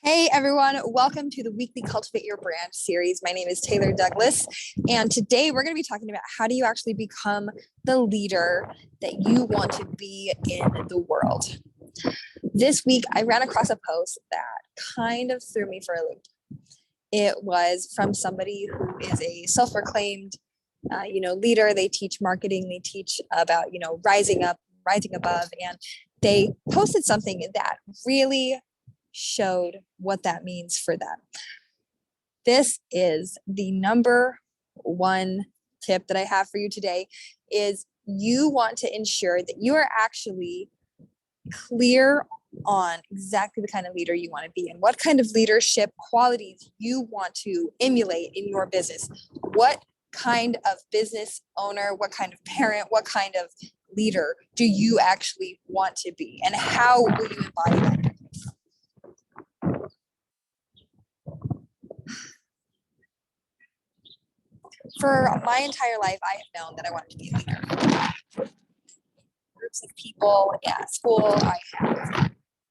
Hey everyone, welcome to the weekly Cultivate Your Brand series. My name is Taylor Douglas, and today we're going to be talking about how do you actually become the leader that you want to be in the world. This week, I ran across a post that kind of threw me for a loop. It was from somebody who is a self-proclaimed, leader. They teach marketing, they teach about, rising up, rising above, and they posted something that really showed what that means for them. This is the number one tip that I have for you today is you want to ensure that you are actually clear on exactly the kind of leader you want to be and what kind of leadership qualities you want to emulate in your business. What kind of business owner, what kind of parent, what kind of leader do you actually want to be, and how will you embody that? For my entire life, I have known that I wanted to be a leader. Groups of people at school, I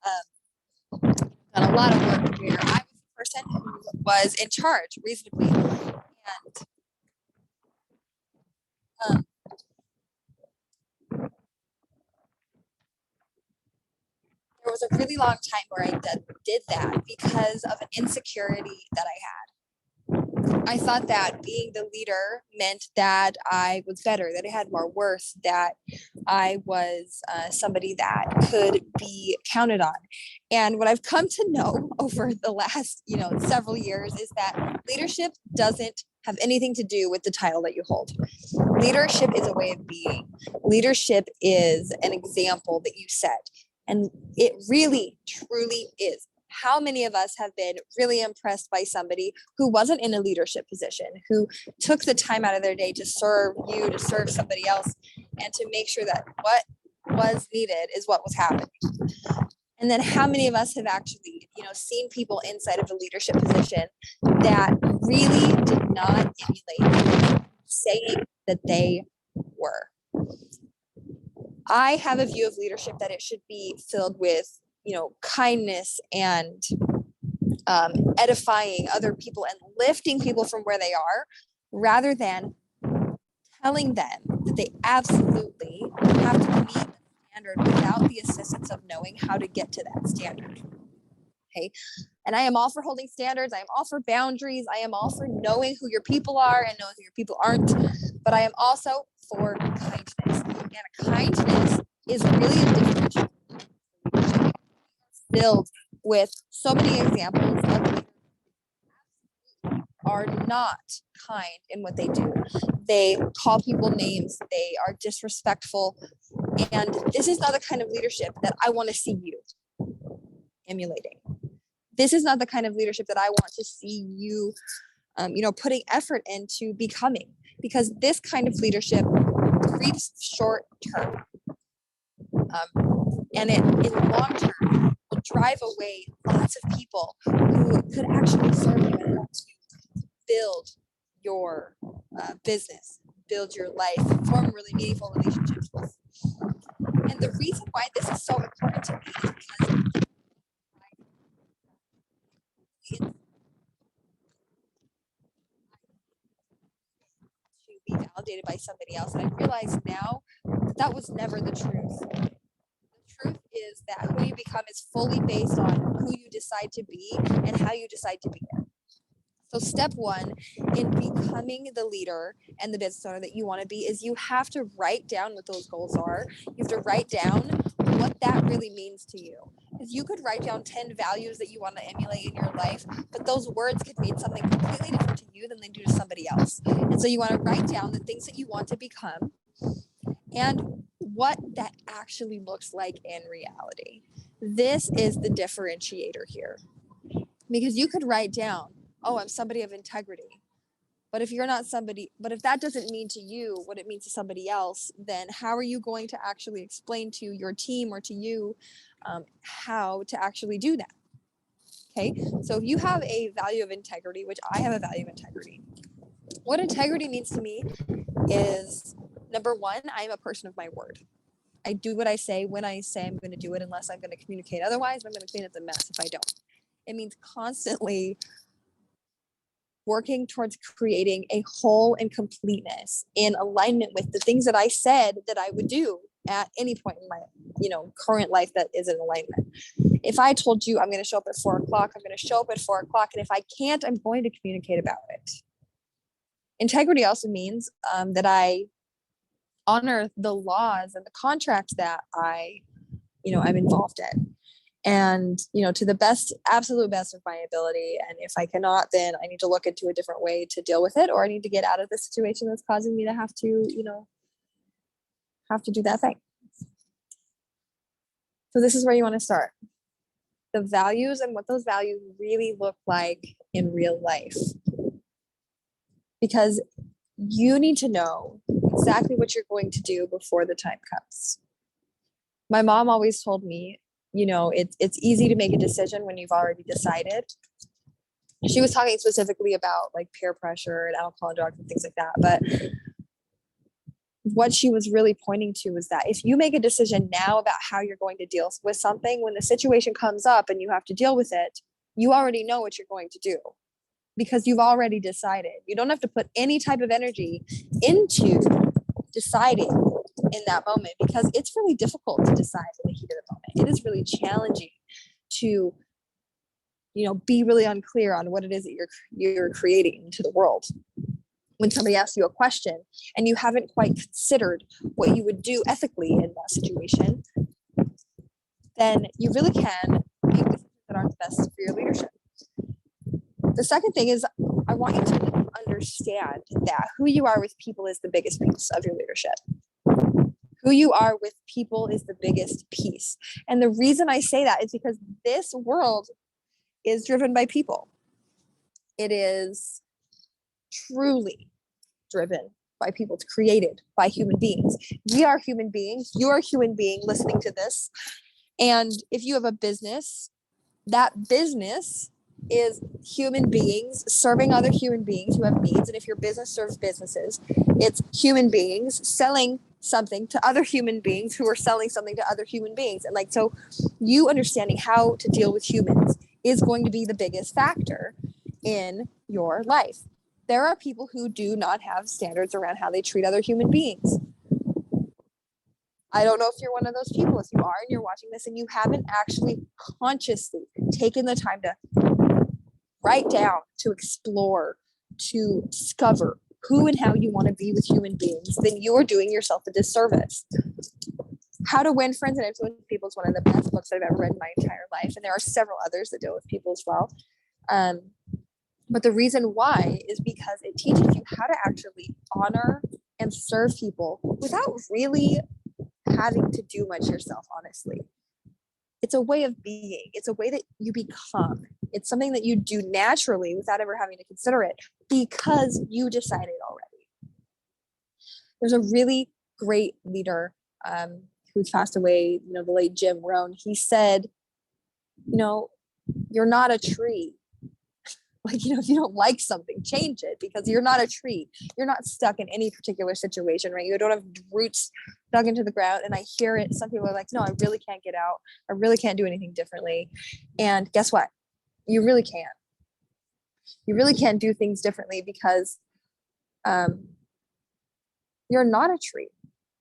have done a lot of work where I was the person who was in charge reasonably. And there was a really long time where I did that because of an insecurity that I had. I thought that being the leader meant that I was better, that I had more worth, that I was somebody that could be counted on. And what I've come to know over the last, several years is that leadership doesn't have anything to do with the title that you hold. Leadership is a way of being. Leadership is an example that you set. And it really, truly is. How many of us have been really impressed by somebody who wasn't in a leadership position, who took the time out of their day to serve you, to serve somebody else, and to make sure that what was needed is what was happening? And then how many of us have actually, seen people inside of a leadership position that really did not emulate saying that they were? I have a view of leadership that it should be filled with kindness and edifying other people and lifting people from where they are, rather than telling them that they absolutely have to meet the standard without the assistance of knowing how to get to that standard. Okay. And I am all for holding standards. I am all for boundaries. I am all for knowing who your people are and knowing who your people aren't. But I am also for kindness. And kindness is really a differential. Filled with so many examples of people who are not kind in what they do. They call people names. They are disrespectful. And this is not the kind of leadership that I want to see you emulating. This is not the kind of leadership that I want to see you, putting effort into becoming, because this kind of leadership reads short term. And it in long term will drive away lots of people who could actually serve you and help you build your business, build your life, form really meaningful relationships with. And the reason why this is so important to me is because to be validated by somebody else. And I realize now that was never the truth. The truth is that who you become is fully based on who you decide to be and how you decide to be there. So step one in becoming the leader and the business owner that you want to be is you have to write down what those goals are. You have to write down what that really means to you. Because you could write down 10 values that you want to emulate in your life, but those words could mean something completely different to you than they do to somebody else. And so you want to write down the things that you want to become and what that actually looks like in reality. This is the differentiator here. Because you could write down, oh, I'm somebody of integrity. But if that doesn't mean to you what it means to somebody else, then how are you going to actually explain to your team or to you how to actually do that? Okay, so if you have a value of integrity, which I have a value of integrity, what integrity means to me is, number one, I am a person of my word. I do what I say when I say I'm going to do it, unless I'm going to communicate otherwise. I'm going to clean up the mess if I don't. It means constantly working towards creating a whole and completeness in alignment with the things that I said that I would do at any point in my, current life that is in alignment. If I told you I'm going to show up at 4 o'clock, I'm going to show up at 4 o'clock. And if I can't, I'm going to communicate about it. Integrity also means that I honor the laws and the contracts that I'm involved in. And, to the absolute best of my ability. And if I cannot, then I need to look into a different way to deal with it, or I need to get out of the situation that's causing me to have to do that thing. So this is where you want to start. The values and what those values really look like in real life. Because you need to know exactly what you're going to do before the time comes. My mom always told me, it's easy to make a decision when you've already decided. She was talking specifically about like peer pressure and alcohol and drugs and things like that. But what she was really pointing to was that if you make a decision now about how you're going to deal with something, when the situation comes up and you have to deal with it, you already know what you're going to do because you've already decided. You don't have to put any type of energy into deciding in that moment, because it's really difficult to decide in the heat of the moment. It is really challenging to, be really unclear on what it is that you're creating into the world. When somebody asks you a question and you haven't quite considered what you would do ethically in that situation, then you really can make decisions that aren't best for your leadership. The second thing is, I want you to understand that who you are with people is the biggest piece of your leadership. Who you are with people is the biggest piece. And the reason I say that is because this world is driven by people. It is truly driven by people. It's created by human beings. We are human beings. You are a human being listening to this. And if you have a business, that business is human beings serving other human beings who have needs. And if your business serves businesses, it's human beings selling something to other human beings who are selling something to other human beings. And so you understanding how to deal with humans is going to be the biggest factor in your life. There are people who do not have standards around how they treat other human beings. I don't know if you're one of those people. If you are and you're watching this and you haven't actually consciously taken the time to write down, to explore, to discover who and how you want to be with human beings, then you are doing yourself a disservice. How to Win Friends and Influence People is one of the best books I've ever read in my entire life. And there are several others that deal with people as well. But the reason why is because it teaches you how to actually honor and serve people without really having to do much yourself, honestly. It's a way of being. It's a way that you become. It's something that you do naturally without ever having to consider it because you decided already. There's a really great leader who's passed away, the late Jim Rohn. He said, you're not a tree. If you don't like something, change it, because you're not a tree. You're not stuck in any particular situation, right? You don't have roots dug into the ground. And I hear it. Some people are like, no, I really can't get out. I really can't do anything differently. And guess what? You really can. You really can do things differently because you're not a tree.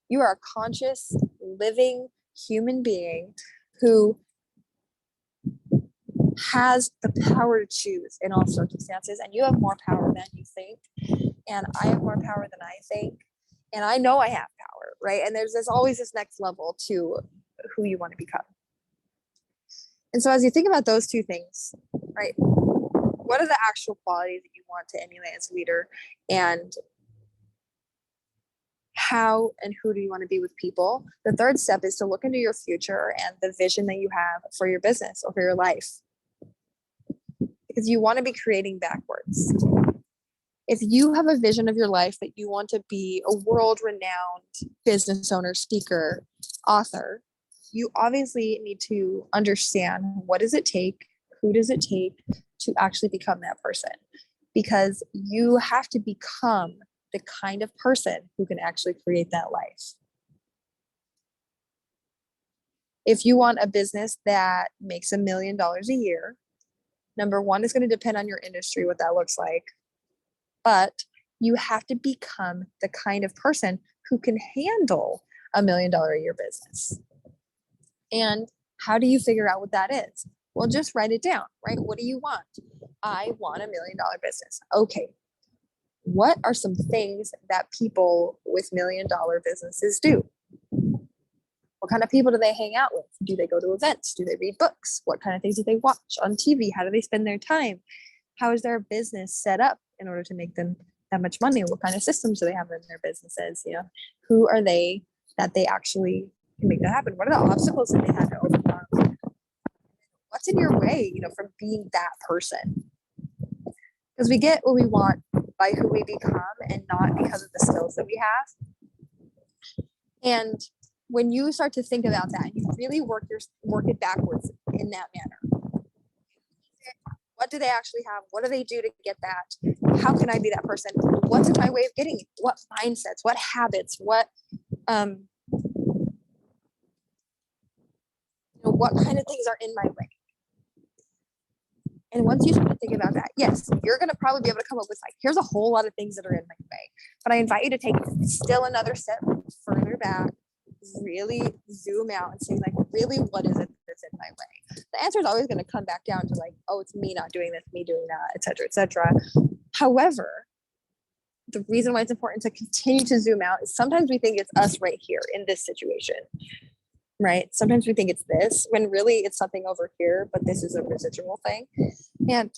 You are a conscious, living human being who has the power to choose in all circumstances, and you have more power than you think, and I have more power than I think, and I know I have power, right? And there's always this next level to who you want to become. And so as you think about those two things, right, what are the actual qualities that you want to emulate as a leader, and how and who do you want to be with people? The third step is to look into your future and the vision that you have for your business or for your life, because you want to be creating backwards. If you have a vision of your life that you want to be a world-renowned business owner, speaker, author, you obviously need to understand, what does it take? Who does it take to actually become that person? Because you have to become the kind of person who can actually create that life. If you want a business that makes $1 million a year, Number one is going to depend on your industry, what that looks like. But you have to become the kind of person who can handle $1 million a year business. And how do you figure out what that is? Well, just write it down, right? What do you want? I want $1 million business. Okay. What are some things that people with $1 million businesses do? What kind of people do they hang out with? Do they go to events? Do they read books? What kind of things do they watch on TV? How do they spend their time? How is their business set up in order to make them that much money? What kind of systems do they have in their businesses? Who are they that they actually can make that happen? What are the obstacles that they have to overcome? What's in your way, from being that person? Because we get what we want by who we become and not because of the skills that we have. And when you start to think about that, you really work it backwards in that manner. What do they actually have? What do they do to get that? How can I be that person? What's in my way of getting it? What mindsets? What habits? What kind of things are in my way? And once you start to think about that, yes, you're going to probably be able to come up with here's a whole lot of things that are in my way. But I invite you to take still another step further back, really zoom out and say, really, what is it that's in my way? The answer is always going to come back down to oh, it's me not doing this, me doing that, et cetera, et cetera. However, the reason why it's important to continue to zoom out is sometimes we think it's us right here in this situation, right? Sometimes we think it's this when really it's something over here, but this is a residual thing. And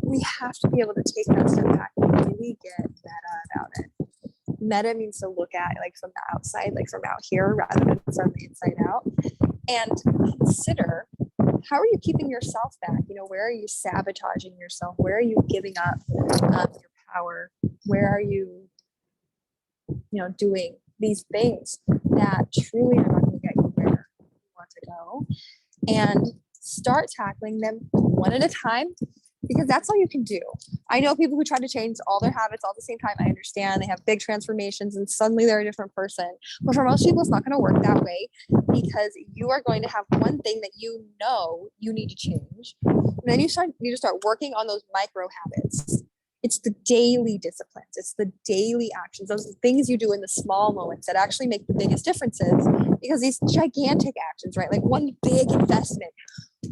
we have to be able to take that step back and really get meta about it. Meta means to look at from the outside, from out here rather than from the inside out, and consider, how are you keeping yourself back? Where are you sabotaging yourself? Where are you giving up your power? Where are you, doing these things that truly are not going to get you where you want to go? And start tackling them one at a time, because that's all you can do. I know people who try to change all their habits all at the same time. I understand they have big transformations and suddenly they're a different person. But for most people, it's not going to work that way, because you are going to have one thing that you need to change. And then you need to start working on those micro habits. It's the daily disciplines. It's the daily actions. Those are things you do in the small moments that actually make the biggest differences, because these gigantic actions, right? One big investment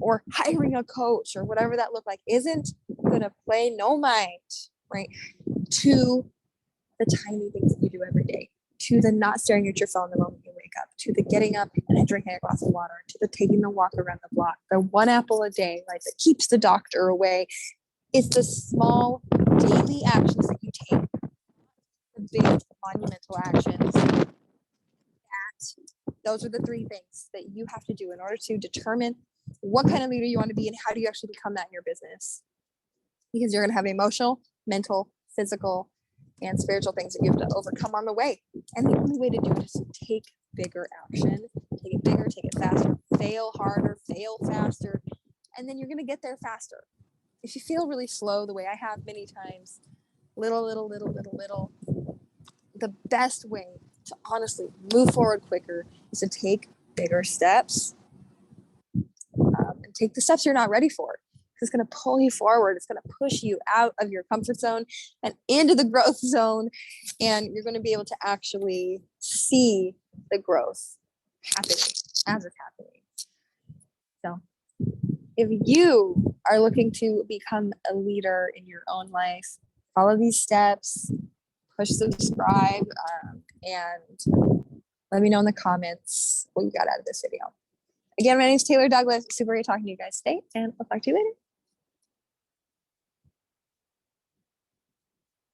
or hiring a coach or whatever that looked like isn't going to play no mind, right, to the tiny things that you do every day, to the not staring at your phone the moment you wake up, to the getting up and then drinking a glass of water, to the taking the walk around the block, the one apple a day, right, that keeps the doctor away. It's the small daily actions that you take, the big monumental actions. Those are the three things that you have to do in order to determine what kind of leader you want to be and how do you actually become that in your business. Because you're going to have emotional, mental, physical, and spiritual things that you have to overcome on the way. And the only way to do it is to take bigger action, take it bigger, take it faster, fail harder, fail faster, and then you're going to get there faster. If you feel really slow, the way I have many times, little, the best way to honestly move forward quicker is to take bigger steps and take the steps you're not ready for. It's going to pull you forward. It's going to push you out of your comfort zone and into the growth zone. And you're going to be able to actually see the growth happening as it's happening. So if you are looking to become a leader in your own life, follow these steps, push subscribe, and let me know in the comments what you got out of this video. Again, my name is Taylor Douglas. Super great talking to you guys today, and I'll talk to you later.